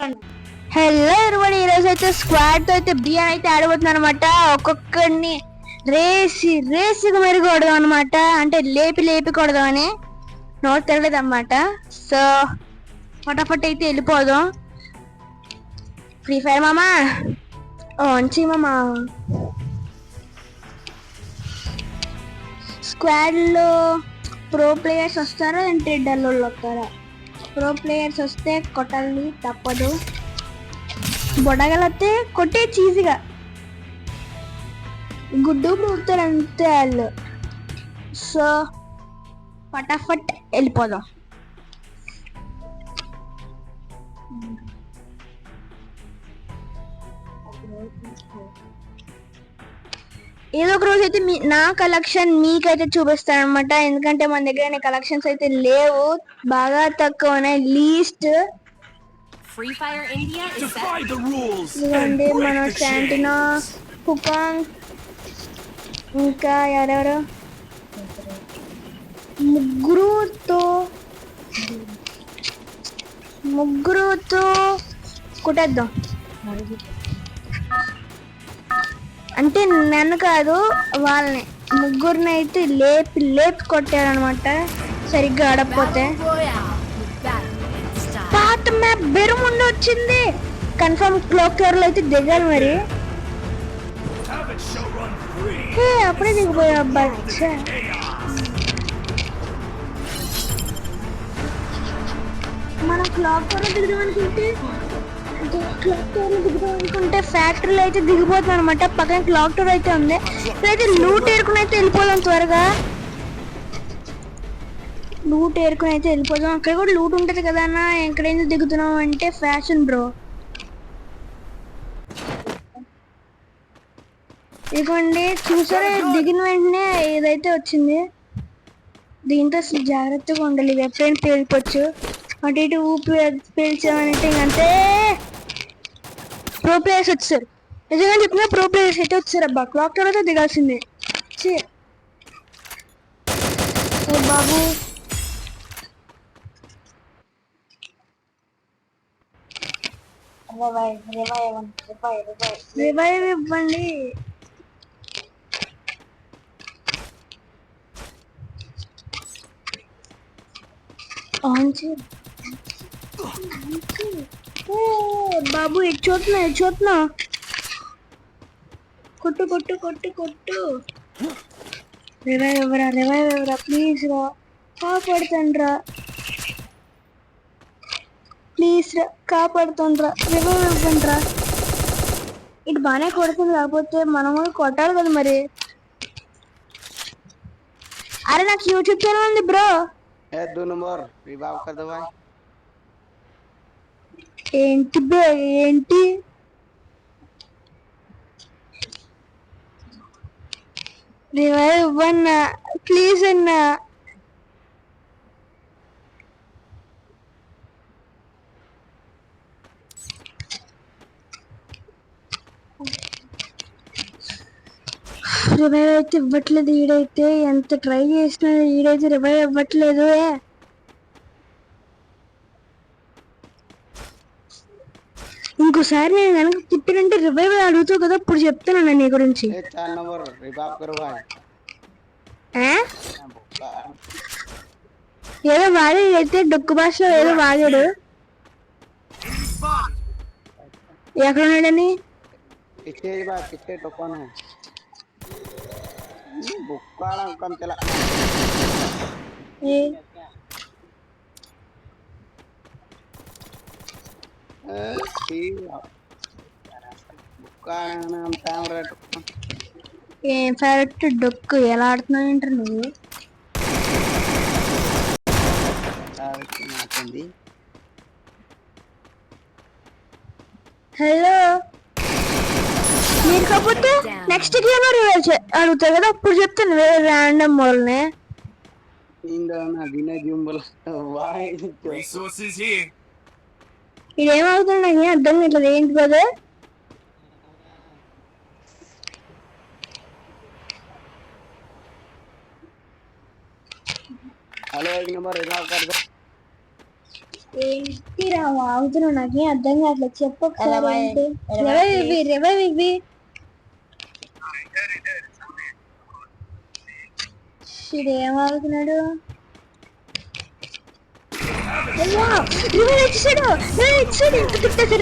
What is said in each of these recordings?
Hello everybody, ఈరోజు అయితే squad తో అయితే బియ్యం అయితే ఆడబోతున్నా అనమాట. ఒక్కొక్కడిని రేసిగా మెరుగు కొడదాం అనమాట. అంటే లేపి కొడదాం అని నోట్ తెరలేదు అనమాట. సో ఫటాఫట్ అయితే వెళ్ళిపోదాం. ఫ్రీ ఫైర్ మామా ఆన్ మామా. స్క్వాడ్ లో ప్రో ప్లేయర్స్ వస్తారా అంటే డల్లోళ్ళు వస్తారా? ప్రో ప్లేయర్స్ వస్తే కొట్టాలి తప్పదు. బొడగలైతే కొట్టే చీజీగా గుడ్డు పుడతారు అంతే వాళ్ళు. సో ఫటాఫట్ వెళ్ళిపోదాం. ఏదో ఒక రోజు అయితే నా కలెక్షన్ మీకైతే చూపిస్తాను అనమాట. ఎందుకంటే మన దగ్గర కలెక్షన్స్ అయితే లేవు, బాగా తక్కువ ఉన్నాయి. లీస్ట్ ఇదిగోండి మన శాంటినా, కుకాంగ్, ఇంకా ఎవరెవరు ముగ్గురుతో కొట్టేద్దాం. అంటే నన్ను కాదు, వాళ్ళని ముగ్గురిని అయితే లేపి కొట్టారనమాట సరిగ్గా ఆడకపోతే. పాత మ్యాప్ బెరుముండి వచ్చింది. కన్ఫర్మ్ క్లాక్ టవర్ లో అయితే దిగాలి మరి. అప్పుడే దిగిపోయా అబ్బాయి. మనం క్లాక్ టవర్ లో దిగుదాం అనుకుంటే ఫ్యాక్టరీలో అయితే దిగిపోతుంది అనమాట. పక్కన క్లాక్ టవర్ అయితే ఉంది. ఇక్కడైతే లూట్ ఏరుకుని అయితే వెళ్ళిపోదాం త్వరగా. అక్కడ కూడా లూట్ ఉంటది కదా అన్న. ఎక్కడైనా దిగుతున్నాం అంటే ఫ్యాషన్ బ్రో. ఇదిగోండి చూసారా, దిగిన వెంటనే ఏదైతే వచ్చింది. దీంతో అసలు జాగ్రత్తగా ఉండాలి, ఎప్పుడైనా పేలిపోవచ్చు. అటు ఇటు ఊపి పేల్చామంటే ఇంకంతే. ప్రో ప్లేయర్స్ వచ్చారు, నిజంగా చెప్పిన ప్రో ప్లేయర్స్ అయితే వచ్చారు. అబ్బా క్లాక్ టవర్ అయితే దిగాల్సిందే. బాబు రివైవ్ ఇవ్వండి. బాబు చూస్తున్నా కొట్టు. రివైవ్ ఎవరా ప్లీజ్ రా, కాపాడుతాండ్రా ప్లీజ్ రా, కాపాడుతాండ్రా, రివైవ్ ఇవ్వండిరా. ఇటు బాగానే కొడుతుంది, కాకపోతే మనము కొట్టాలి కదా మరి. అరే నాకు యూట్యూబ్ ఛానల్ ఉంది బ్రో. ఏంటి బ్రో ఏంటి? రివైవ్ ఇవ్వన్నా ప్లీజ్ అన్నా. రివైవ్ అయితే ఇవ్వట్లేదు. ఈడైతే ఎంత ట్రై చేసినా ఈడైతే రివైవ్ ఇవ్వట్లేదు. ఇంకోసారి నేను వెనక పుట్టినంటే రివైవ్ అడుగుతావు కదా, ఇప్పుడు చెప్తాను నీ గురించి. ఏదో వాడి అయితే డొక్కు భాషలో ఏదో వాడాడు. ఎక్కడ ఉన్నాడని ఏం ఫేవరెట్ డొక్కు ఎలా ఆడుతున్నావు ఏంటారు నువ్వు? హలో, మీరు కాకపోతే నెక్స్ట్ గేమ్ అడుగుతారు కదా, అప్పుడు చెప్తాను వేరే ర్యాండమ్ వాళ్ళని. ఇదేమవుతుంది నాకు ఏం అర్థం కావట్లేదు. ఏంటి కదా हेलो एक नंबर रिवाइव कर दो। ఏంటి రా వాగుతున్నావు? నాకేం అర్థం కావట్లేదు, చెప్పు ఒకసారి. ఏంటి రివైవ్ ఇవి ఏం ఆగుతున్నాడు? రివైవ్ ఇచ్చాడు,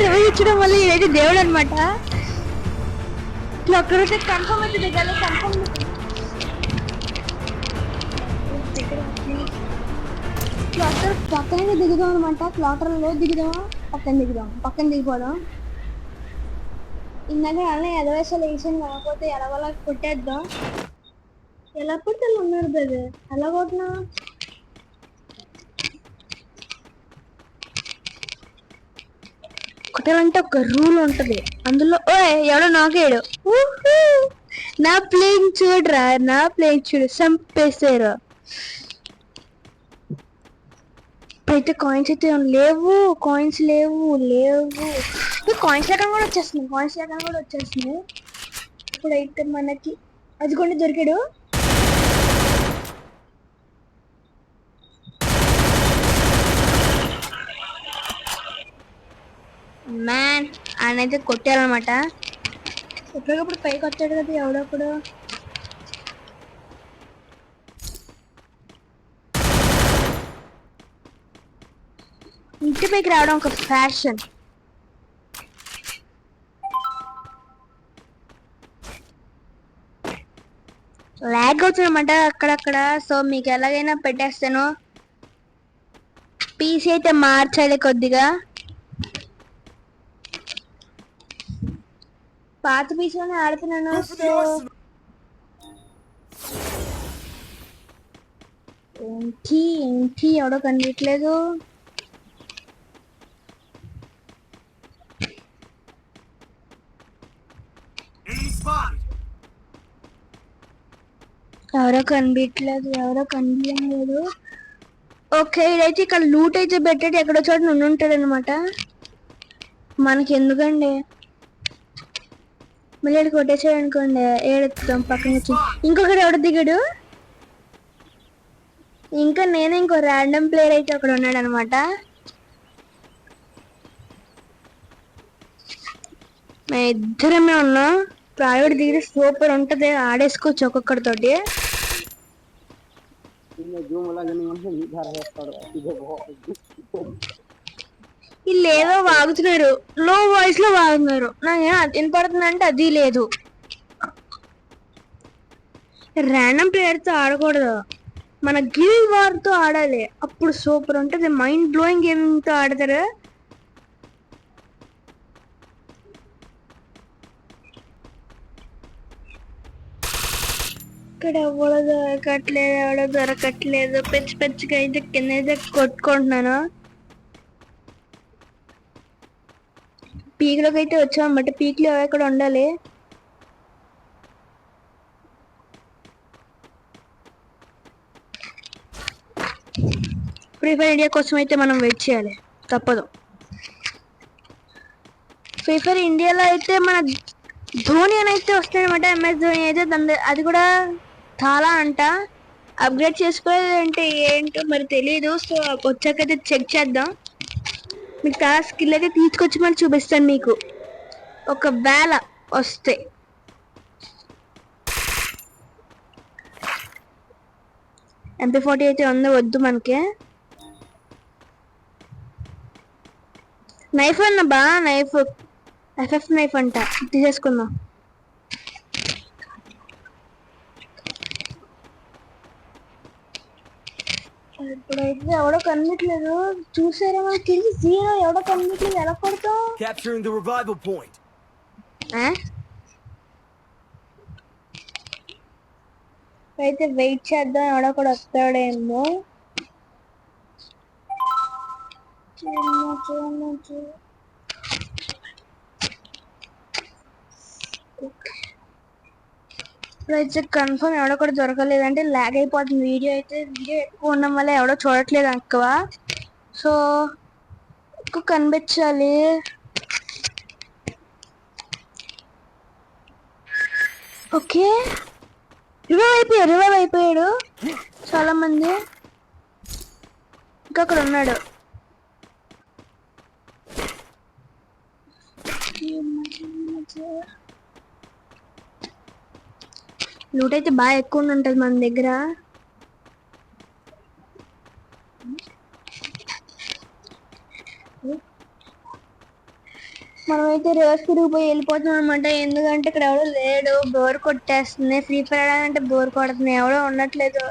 రివైవ్ ఇచ్చడం వల్ల ఏదైతే దేవుడు అనమాట. ఒక్కరైతే కన్ఫర్మ్ అవుతుంది కదా, కన్ఫర్మ్ క్లాటర్ పక్కనే దిగుదాం అనమాట. క్లాటర్లో దిగుదాం, పక్కన దిగిపోదాం. ఇందాక అలా ఎదవేసాలు వేసాను, కాకపోతే ఎలాగోలా కొట్టేద్దాం. ఎలా కొట్టాలి ఉన్నారు బ్రదర్, ఎలా కొట్టినా కొట్టాలంటే ఒక రూల్ ఉంటది అందులో. ఓ ఎవడో నాకేడు, నా ప్లేయింగ్ చూడరా, నా ప్లేయింగ్ చూడు, చంపేసారు. అయితే కాయిన్స్ అయితే లేవు, కాయిన్స్ లేకుండా కూడా వచ్చేస్తున్నాయి. ఇప్పుడైతే మనకి అది కూడా దొరికాడు. మ్యాన్ ఆయన అయితే కొట్టారనమాట. ఎప్పటికప్పుడు పైకి వచ్చాడు కదా ఎవడప్పుడు. ఇంటి పైకి రావడం ఒక ఫ్యాషన్. లాగ్ అవుతుందన్నమాట అక్కడక్కడ. సో మీకు ఎలాగైనా పెట్టేస్తాను. పీసీ అయితే మార్చాలి కొద్దిగా. పాత పీసీలోనే ఆడుతున్నాను. సో ఏంటి ఎవడో కనిపించలేదు. ఎవరో కనిపించలేదు. ఓకే, ఇదైతే ఇక్కడ లూట్ అయితే పెట్టేది ఎక్కడో చోట నుండి ఉంటాడు అనమాట. మనకి ఎందుకండి, మళ్ళీ కొట్టేసాడు అనుకోండి, ఏడుస్తాం పక్కన వచ్చి. ఇంకొకటి ఎవడ దిగాడు, ఇంకా నేను ఇంకో ర్యాండమ్ ప్లేయర్ అయితే అక్కడ ఉన్నాడు అనమాట. మేము ఇద్దరమే ఉన్నాం. ప్రైవేట్ దిగితే సూపర్ ఉంటది, ఆడేసుకోవచ్చు ఒక్కొక్కడితోటి. వీళ్ళు ఏదో వాగుతున్నారు, లో వాయిస్ లో వాగుతున్నారు. నాకు వినపడుతుందంటే అది లేదు. ర్యాండమ్ ప్లేయర్ తో ఆడకూడదు, మన గిల్ వార్ తో ఆడాలి. అప్పుడు సూపర్ ఉంటది, మైండ్ బ్లోయింగ్ గేమింగ్ తో ఆడతారు. ఇక్కడ ఎవడో దొరకట్లేదు. పెచ్చిగా అయితే కింద అయితే కొట్టుకుంటున్నాను. పీక్లోకి అయితే వచ్చామన్నమాట. పీక్లో ఎక్కడ ఉండాలి. ఫ్రీ ఫైర్ ఇండియా కోసం అయితే మనం వెయిట్ చేయాలి, తప్పదు. ఫ్రీ ఫైర్ ఇండియాలో అయితే మన ధోని అని అయితే వస్తాయన్నమాట. MS ధోని అయితే అది కూడా చాలా అంట. అప్గ్రేడ్ చేసుకోవాలంటే ఏంటో మరి తెలీదు. సో వచ్చాకైతే చెక్ చేద్దాం. మీకు చాలా స్కిల్ అయితే తీసుకొచ్చి మరి చూపిస్తాను మీకు, ఒకవేళ వస్తే. MP40 అయితే ఉందో వద్దు మనకి. నైఫ్ అన్న బా, నైఫ్ FF నైఫ్ అంట, తీసేసుకుందాం. ఇప్పుడైతే ఎవడో కనిపించలేదు, చూసారా? మనకి తెలిసి జీరో, ఎవడో కనిపించలేదు. ఎలా కొడతాం? అయితే వెయిట్ చేద్దాం, ఎవడో కూడా వస్తాడేమో. ఇప్పుడైతే కన్ఫర్మ్ ఎవడో కూడా దొరకలేదంటే లాగ్ అయిపోతుంది వీడియో అయితే. వీడియో ఎక్కువ ఉండడం వల్ల ఎవడో చూడట్లేదు ఎక్కువ. సో ఎక్కువ కనిపించాలి. ఓకే, రివైవ్ అయిపోయాడు చాలా మంది. ఇంకా అక్కడ ఉన్నాడు. లూట్ అయితే బాగా ఎక్కువ ఉంటుంది మన దగ్గర. మనమైతే రివర్స్ తిరిగిపోయి వెళ్ళిపోతున్నాం అనమాట. ఎందుకంటే ఇక్కడ ఎవడో లేడు, బోర్ కొట్టేస్తుంది. ఫ్రీ ఫైర్ అంటే బోర్ కొడుతుంది, ఎవడో ఉండట్లేదు.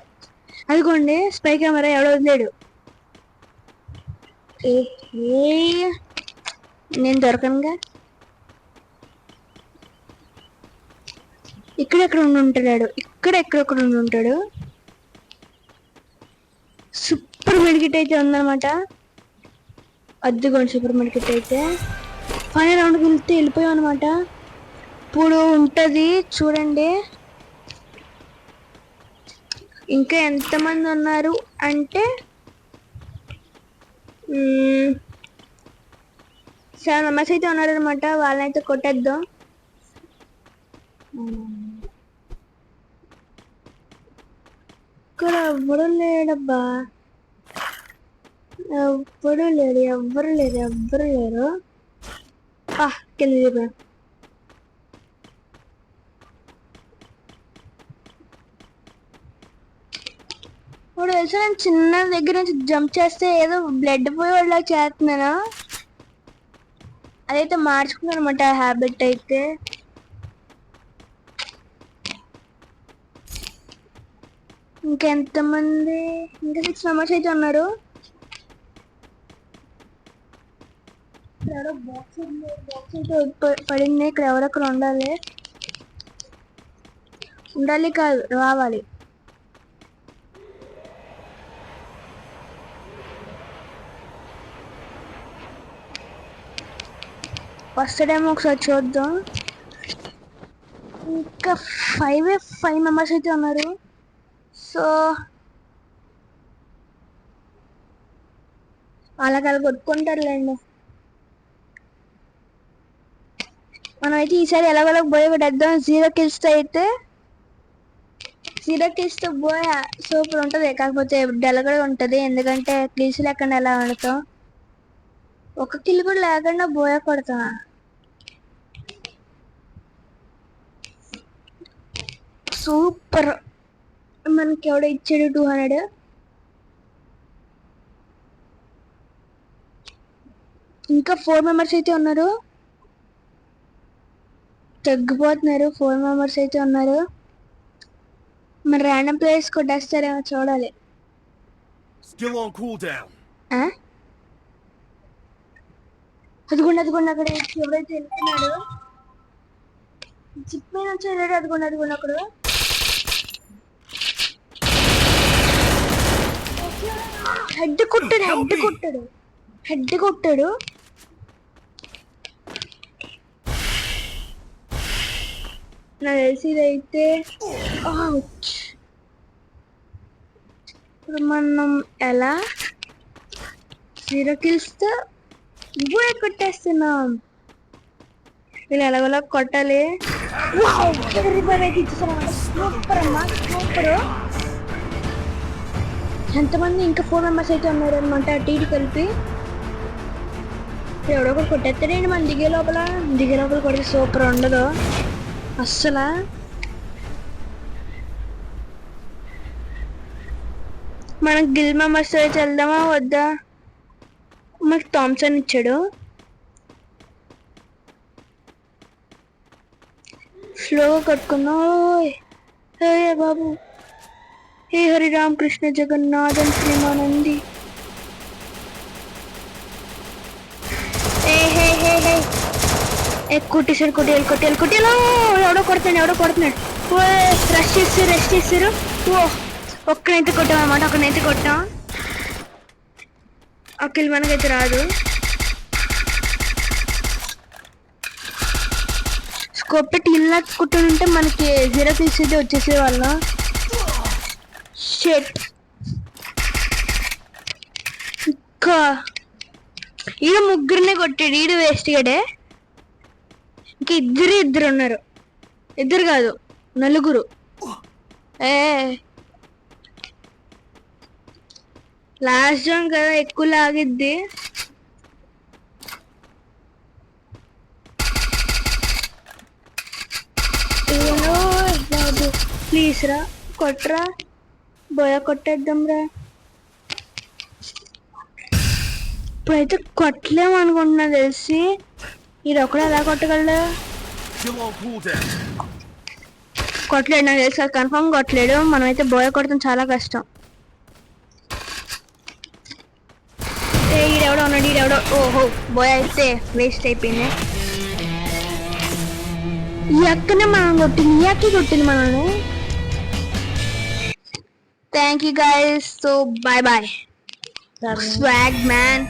అదిగోండి స్పై కెమెరా ఎవడో వదిలేడు. నేను దొరకనుగా. ఇక్కడెక్కడ ఉండి ఉంటాడు, ఇక్కడెక్కడెక్కడ ఉండి ఉంటాడు. సూపర్ మెడికెట్ అయితే ఉందన్నమాట. అద్దుకోండి సూపర్ మెడికెట్ అయితే. ఫైనల్ రౌండ్కి వెళ్తే వెళ్ళిపోయాం అనమాట. ఇప్పుడు ఉంటుంది చూడండి. ఇంకా ఎంతమంది ఉన్నారు అంటే 7 మెంబర్స్ అయితే ఉన్నారనమాట. వాళ్ళనైతే కొట్టేద్దాం. ఇక్కడ ఎవ్వరు లేడబ్బా, ఎవ్వరు లేరు. కింద చెప్పా. ఇప్పుడు తెలుసు నేను చిన్న దగ్గర నుంచి జంప్ చేస్తే ఏదో బ్లడ్ పోయి వాళ్ళ చేస్తున్నాను. అదైతే మార్చుకున్నాను అనమాట హ్యాబిట్ అయితే. ఇంకెంతమంది, ఇంకా 6 మెంబర్స్ అయితే ఉన్నారు. ఇక్కడ బాక్స్ అయితే పడింది. ఇక్కడ ఎవరొక్కడ ఉండాలి కాదు, రావాలి. వస్తాడేమో ఒకసారి చూద్దాం. ఇంకా 5 మెంబర్స్ అయితే ఉన్నారు. సో అలాగ కొట్టుకుంటారులేండి. మనమైతే ఈసారి ఎలాగోలా బోయ కొట్టేద్దాం. 0 kills తో బోయ సూపర్ ఉంటుంది. కాకపోతే డల్ కూడా ఉంటుంది, ఎందుకంటే కిల్స్ లేకుండా ఎలా ఆడతాం. ఒక కిల్ కూడా లేకుండా బోయ కొడతా. సూపర్. మనకి ఎవడో ఇచ్చాడు 200. ఇంకా 4 మెంబర్స్ అయితే ఉన్నారు. తగ్గిపోతున్నారు. 4 మెంబర్స్ అయితే ఉన్నారు. మరి ర్యాండమ్ ప్లేయర్స్ కొట్టేస్తారేమో చూడాలి. అదిగోండి అక్కడ ఎవరైతే వెళ్తున్నాడు జిప్ మీద వచ్చాడు. అదిగోండి అక్కడ. హెడ్ కొట్టాడు. నాకు తెలిసి ఇదైతే ఇప్పుడు మనం ఎలా 0 kills తో బోయ కొట్టేస్తున్నాం. వీళ్ళు ఎలాగోలా కొట్టాలి. సూపర్ అమ్మా, సూపర్. ఎంతమంది ఇంకా 4 మెంబర్స్ అయితే ఉన్నారు అనమాట. అటు ఇటు కలిపి ఎవడో ఒకటి కొట్టేస్తాడండి. మనం దిగే లోపల కొడితే సూపర్ ఉండదు అస్సలు. మనకు గిల్ మెంబర్స్ అయితే వెళ్దామా వద్దా? మనకు థామ్సన్ ఇచ్చాడు. స్లోగా కట్టుకున్నాం. బాబు, హే హరి రామకృష్ణ జగన్నాథన్ శ్రీమానంది. కొట్టేయాలి. ఎవడో కొడుతున్నాడు. రష్ చేస్తారు. ఒక్కనైతే కొట్టాం అన్నమాట. ఆ కిల్ మనకైతే రాదు. స్కోప్ పెట్టి ఇలా కొట్టుంటే మనకి 0 kills అయితే వచ్చేసే వాళ్ళం. షెట్. ఇంకా ఈడు ముగ్గురినే కొట్టాడు. ఈడు వేస్ట్ గడే. ఇంకా ఇద్దరు ఉన్నారు. ఇద్దరు కాదు, 4. లాస్ట్ జోన్ కదా, ఎక్కువ లాగిద్ది. ప్లీజ్ రా కొట్రా బోయ కొట్టేద్దాం రా. ఇప్పుడైతే కొట్టలేము అనుకుంటున్నా తెలిసి. ఇది ఒకడు ఎలా కొట్టగలడు? కొట్టలేడు నాకు తెలుసు, కన్ఫర్మ్ కొట్టలేడు. మనమైతే బోయ కొడతాం చాలా కష్టం. ఈడెవడో ఉన్నాడు, ఈడెవడో. ఓహో బోయ అయితే వేస్ట్ అయిపోయింది. ఈ అక్కనే మనం కొట్టింది, ఈ అక్కి కొట్టింది మనల్ని. Thank you guys, so bye bye. Swag man.